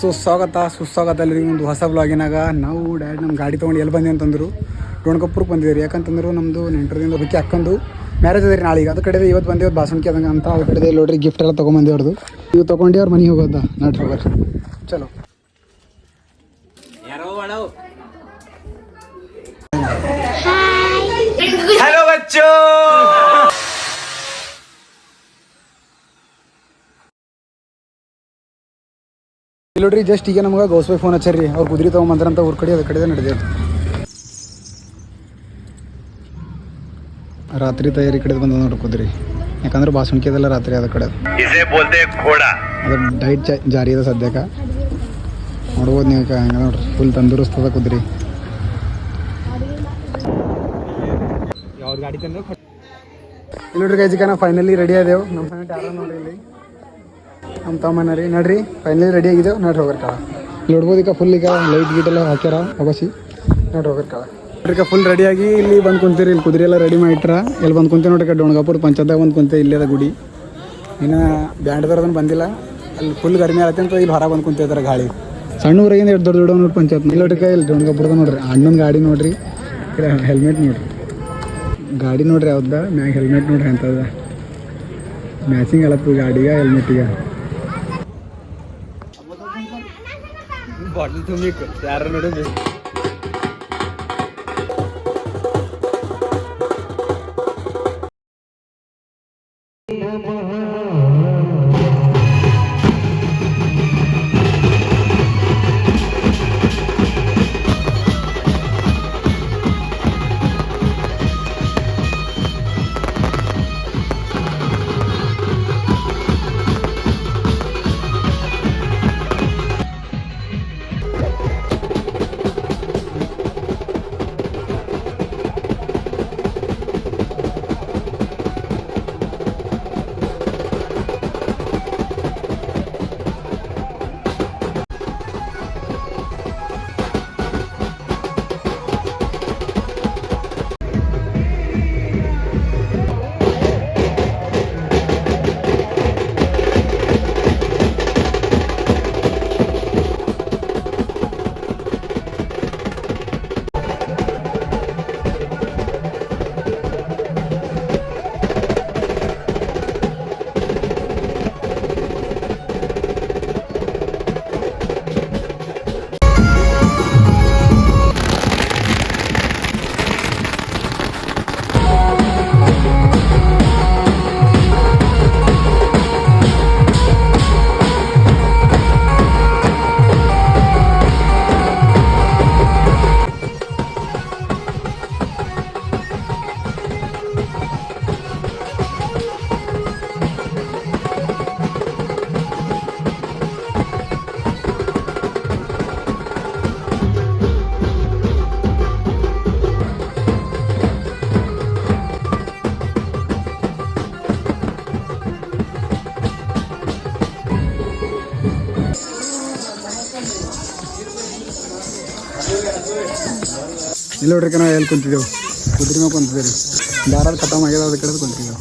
ಸುಸ್ವಾಗತ ಅಲ್ಲರಿಗೆ ಒಂದು ಹೊಸ ಬ್ಲಾಗಿನಾಗ ನಾವು ಡ್ಯಾಡ್ ನಮ್ಮ ಗಾಡಿ ತೊಗೊಂಡು ಎಲ್ಲಿ ಬಂದಿ ಅಂತಂದರು ಡೋಣ್ಕಪ್ಪುರಕ್ಕೆ ಬಂದಿದ್ದೀರಿ. ಯಾಕಂತಂದ್ರೆ ನಮ್ಮದು ನೆಂಟರಿಂದ ಒಬ್ಬಕ್ಕೆ ಅಕ್ಕಂದು ಮ್ಯಾರೇಜ್ ಅದ ರೀ ನಾಳೆಗೆ. ಅದು ಕಡೆ ಇವತ್ತು ಬಂದೇವ್ರು ಬಾಸಣಿಕೆ ಅದಂಗೆ ಅಂತ. ಅವ್ರ ಕಡೆ ನೋಡ್ರಿ ಗಿಫ್ಟ್ ಎಲ್ಲ ತೊಗೊಂಬಂದೇವ್ರದ್ದು. ಇವು ತೊಗೊಂಡು ಅವ್ರ ಮನೆಗೆ ಹೋಗೋದ ನಾಟ್ ಹೋಗೋರು. ಚಲೋ हेलो बच्चों ಇಲ್ಲಿ ನೋಡ್ರಿ ಜಸ್ಟ್ ಈಗ ನಮ್ಗೆ ಗೌಸ್ಬೈ ಫೋನ್ ಹಚ್ಚಾರ್ರಿ. ಅವ್ರು ಕುದುರೆ ತೊಗೊಂಬಂದ್ರಂತ ಊರ ಕಡೆ ಅದ ಕಡೆ ನಡೆದ ರಾತ್ರಿ ತಯಾರಿ ಕಡೆ ಬಂದ ನೋಡ್ರಿ ಕುದುರೆ. ಯಾಕಂದ್ರೆ ಬಾಸುಣಿಕೆ ಅದೆಲ್ಲ ರಾತ್ರಿ ಅದ ಕಡೆ ಅದು ಡೈಟ್ ಜಾರಿ ಅದ ಸದ್ಯಕ್ಕೆ. ನೋಡ್ಬೋದು ನೀವು ಹಂಗೆ ನೋಡ್ರಿ ಫುಲ್ ತಂದೂರಿಸ್ತದ ಕುದುರೆ. ಗಾಡಿ ತಂದು ಇಲ್ಲಿ ನೋಡ್ರಿ ಗೈಜಿಕ ನಾವು ಫೈನಲಿ ರೆಡಿ ಆದೇವು. ನಮ್ಮ ಸಣ್ಣ ಯಾರ ನೋಡ್ರಿ ಇಲ್ಲಿ ನಮ್ಮ ತಮ್ಮನ ರೀ ನೋಡ್ರಿ ಫೈನಲಿ ರೆಡಿ ಆಗಿದ್ದೇವೆ. ನೋಡ್ರಿ ಹೋಗ್ರ ಇಲ್ಲಿ ನೋಡ್ಬೋದು ಈಗ ಫುಲ್ ಈಗ ಲೈಟ್ ಗೀಟ್ ಎಲ್ಲ ಹಾಕ್ಯಾರ ಅವಸಿ. ನೋಡ್ರಿ ಹೋಗ್ರ ನೋಡ್ರಿ ಫುಲ್ ರೆಡಿಯಾಗಿ ಇಲ್ಲಿ ಬಂದು ಕುಂತೀರಿ. ಇಲ್ಲಿ ಕುದುರೆ ಎಲ್ಲ ರೆಡಿ ಮಾಡಿಟ್ರ. ಇಲ್ಲಿ ಬಂದು ಕುಂತೆ ನೋಡ್ರಿ ಡೋಣ್ಗಾಪುರ ಪಂಚಾಯತ್ದಾಗ ಬಂದು ಕುಂತೆ. ಇಲ್ಲೇ ಅದ ಗುಡಿ. ಇನ್ನು ಬ್ಯಾಂಡ್ದವ್ರದನ್ನು ಬಂದಿಲ್ಲ. ಅಲ್ಲಿ ಫುಲ್ ಗರ್ಮಿ ಆಗತ್ತೆ ಅಂತ ಇಲ್ಲಿ ಹೊರ ಬಂದು ಕುಂತಿದ್ದಾರೆ ಗಾಳಿ. ಸಣ್ಣ ಊರಾಗಿಂದ ಎಷ್ಟು ದೊಡ್ಡ ದೊಡ್ಡ ನೋಡಿ ಪಂಚಾಯತ್ ಇಲ್ಲಿ ನೋಡ್ರಿ. ಇಲ್ಲಿ ಡೋಣ್ಗಾಪುರದ ನೋಡ್ರಿ ಅಣ್ಣನ ಗಾಡಿ ನೋಡ್ರಿ. ಹೆಲ್ಮೆಟ್ ನೋಡ್ರಿ ಗಾಡಿ ನೋಡ್ರಿ ಯಾವ್ದ ಮ್ಯಾಗ ಹೆಲ್ಮೆಟ್ ನೋಡ್ರಿ ಅಂತದ ಮ್ಯಾಚಿಂಗ್ ಅಲತ್ತು ಗಾಡಿಗ ಹೆಲ್ಮೆಟಿಗೆ. ಬಾಟಲ್ ತುಂಬಿಕ್ ಯಾರ ನೋಡಿ ಇಲ್ಲಿ ನೋಡ್ರಿ ನಾವು ಎಲ್ಲಿ ಕುಂತಿದ್ದೆವು ಕುದುರೆ ಮ್ಯಾಗ ಕುಂತಿದ್ದೇವೆ. ದಾರಾದ ಖತಮ್ ಆಗ್ಯದ ಅದ ಕಡೆ ಕುಂತಿದ್ದೆವು.